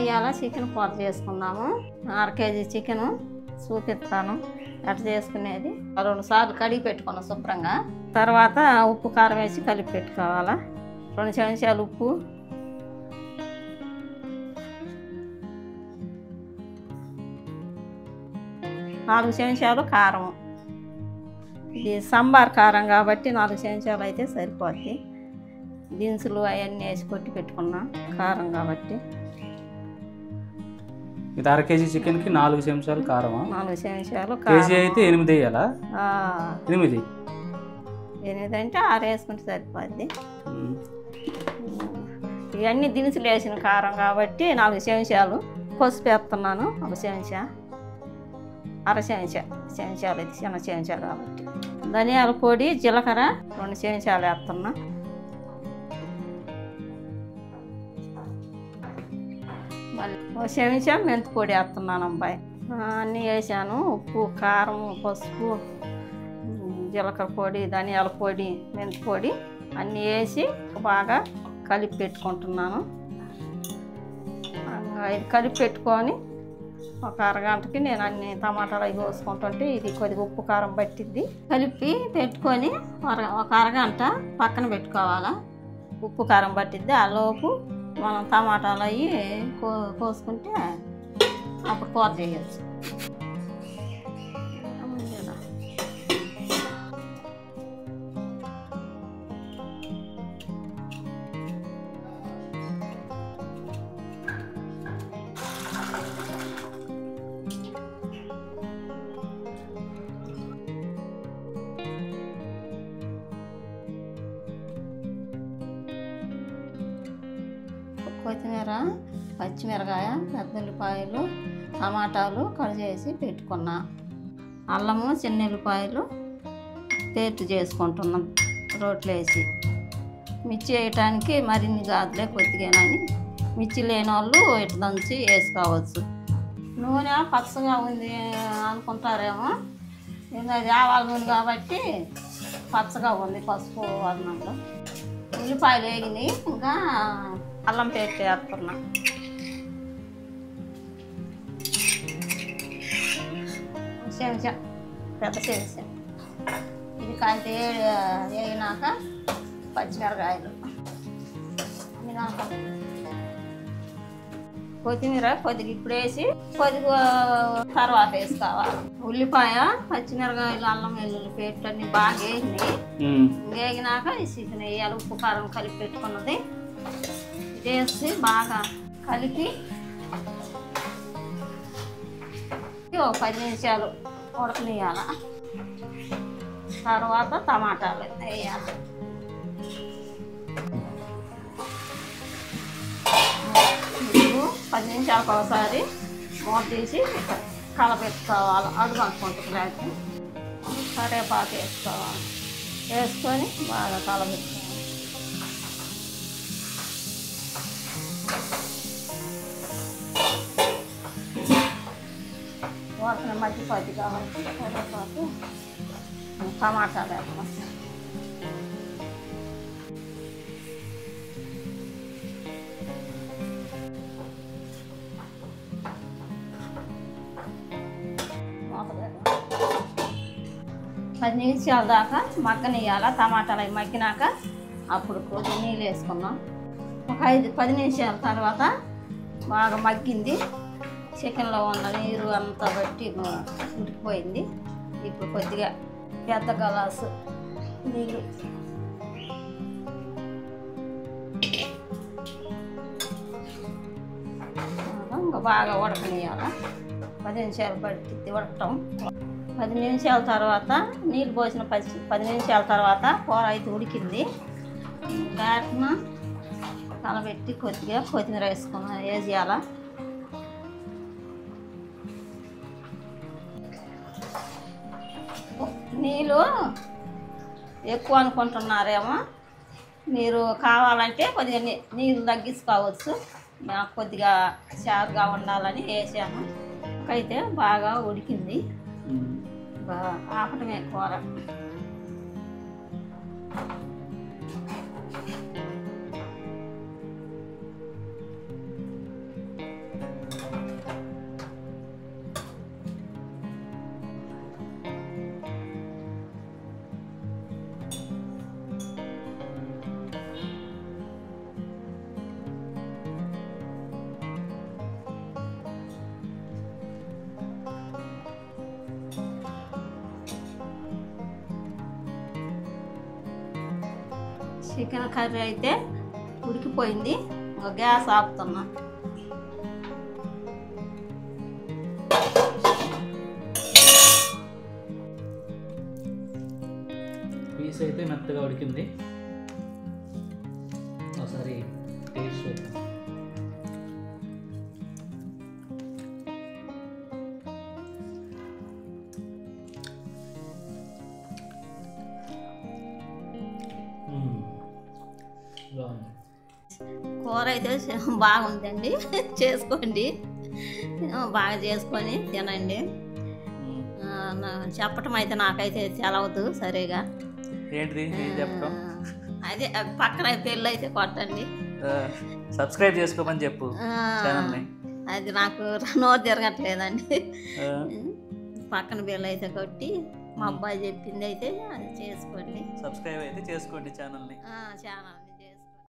ఇవాళ చికెన్ కూర చేసుకున్నాము. 1/2 కేజీ చికెను చూపిస్తాను ఎట్లా చేసుకునేది. 2 సార్లు కడిగి పెట్టుకున్నాం శుభ్రంగా. తర్వాత ఉప్పు కారం వేసి కలిపి పెట్టుకోవాలా. 2 చెంచాలు ఉప్పు, 4 చెంచాలు కారం. ఇది సాంబార్ కారం కాబట్టి 4 చెంచాలు అయితే సరిపోద్ది. దినుసులు అవన్నీ వేసి కొట్టి పెట్టుకున్నా కారం కాబట్టి. ఇది 1/2 కేజీ చికెన్కి 4 చెంచాలు కారమా? 4 చెంచాలు కేజీ అయితే 8 వేయాలా? 8 అంటే 6 వేసుకుంటే సరిపోద్ది. ఇవన్నీ దినుసులు వేసిన కారం కాబట్టి 4 చెంచాలు. పసుపు వేస్తున్నాను 1 చెంచా, 1/2 చెంచాలు ఇది చిన్న చెంచాలు కాబట్టి. ధనియాల పొడి, జీలకర్ర 2 చెంచాలు వేస్తున్నా. మళ్ళీ 1 చెంచా మెంతి పొడి వేస్తున్నాను అబ్బాయి. అన్నీ వేసాను. ఉప్పు, కారం, పసుపు, జీలకర్ర పొడి, ధనియాల పొడి, మెంతి పొడి అన్నీ వేసి బాగా కలిపి పెట్టుకుంటున్నాను. ఇది కలిపి పెట్టుకొని ఒక అరగంటకి నేను అన్ని టమాటాలు అవి కోసుకుంటుంటే ఇది కొద్దిగా ఉప్పు కారం పట్టిద్ది. కలిపి పెట్టుకొని ఒక అరగంట పక్కన పెట్టుకోవాలా. ఉప్పు కారం పట్టిద్ది. ఆ లోపు మనం టమాటాలు అవి కోసుకుంటే అప్పుడు కూర చేయొచ్చు. కొత్తిమీర, పచ్చిమిరకాయ, పెద్ద ఉల్లిపాయలు, టమాటాలు కట్ చేసి పెట్టుకున్నా. అల్లము, చిన్న ఉల్లిపాయలు పేస్ట్ చేసుకుంటున్నాం రోట్లో వేసి. మిర్చి వేయటానికి మరిన్ని కాదులే కొద్దిగానని మిర్చి లేని వాళ్ళు ఇటు దంచి వేసుకోవచ్చు. నూనె పచ్చగా ఉంది అనుకుంటారేమో, ఇంకా అది ఆవాల నూనె కాబట్టి పచ్చగా ఉంది పసుపు వర్ణంలో. ఉల్లిపాయలు వేగినాయి. ఇంకా అల్లం పేస్ట్ వేస్తున్నా. చెంచా, పెద్ద చెంచా. ఇది కాంతి వేగినాక పచ్చిమిరకాయలు, కొత్తిమీర కొద్దిగా ఇప్పుడు వేసి కొద్దిగా తర్వాత వేసుకోవాలి. ఉల్లిపాయ, పచ్చిమిరకాయలు, అల్లం వెల్లుల్లి పేస్ట్ అన్ని బాగా వేగినాయి. వేగినాక ఈ చికెన్ వేయాలి. ఉప్పు కారం కలిపి పెట్టుకున్నది వేసి బాగా కలిపి ఒక 10 నిమిషాలు ఉడకనియాల. తర్వాత టమాటాలు వేయాలి. ఇప్పుడు 10 నిమిషాలకు ఒకసారి మూత తీసి కలపెట్టుకోవాలి. అడుగు అనుకుంటుంది లేకపోతే. కరివేపాకు వేసుకోవాలి. వేసుకొని బాగా కలపెట్టుకోవాలి. వాసన మధ్యపది కాబట్టి కరివేపాకు, టమాటాలు వేస్తాం. పది నిమిషాల దాకా మగ్గనియాల. టమాటాలు అవి మగ్గినాక అప్పుడు కొద్దిగా నీళ్ళు వేసుకున్నాం. ఒక 10 నిమిషాల తర్వాత బాగా మగ్గింది. చికెన్లో ఉన్న నీరు అంతా బట్టి ఉడికిపోయింది. ఇప్పుడు కొద్దిగా పెద్ద గ్లాసు నీళ్ళు ఇంకా బాగా ఉడకనియాల. 10 నిమిషాలు పట్టింది ఉడకటం. 10 నిమిషాల తర్వాత నీళ్ళు పోసిన 10 నిమిషాల తర్వాత కూర అయితే ఉడికింది. దాటిన కలబెట్టి కొద్దిగా కొత్తిమీర వేసేయాల. నీళ్ళు ఎక్కువ అనుకుంటున్నారేమో, మీరు కావాలంటే కొద్దిగా నీళ్ళు తగ్గించుకోవచ్చు. నాకు కొద్దిగా చారుగా ఉండాలని వేసాను. అయితే బాగా ఉడికింది. ఆపటమే కూర. చికెన్ కర్రీ అయితే ఉడికిపోయింది. ఇంకా గ్యాస్ ఆపుతున్నా. పీస్ అయితే మెత్తగా ఉడికింది. ఒకసారి టేస్ట్ చూద్దాం. కూర అయితే బాగుందండి. చేసుకోండి, బాగా చేసుకొని తినండి. చెప్పటం అయితే నాకైతే తెలవదు సరిగా. ఏంటిది చెప్పడం? అదే పక్కన పెళ్ళి అయితే కొట్టండి, సబ్స్క్రైబ్ చేసుకోమని చెప్పు ఛానల్ని. అది నాకు నోరు తిరగట్లేదండి. పక్కన బిల్లు అయితే కొట్టి మా అబ్బాయి చెప్పింది అయితే అది చేసుకోండి. సబ్స్క్రైబ్ అయితే చేసుకోండి ఛానల్ని.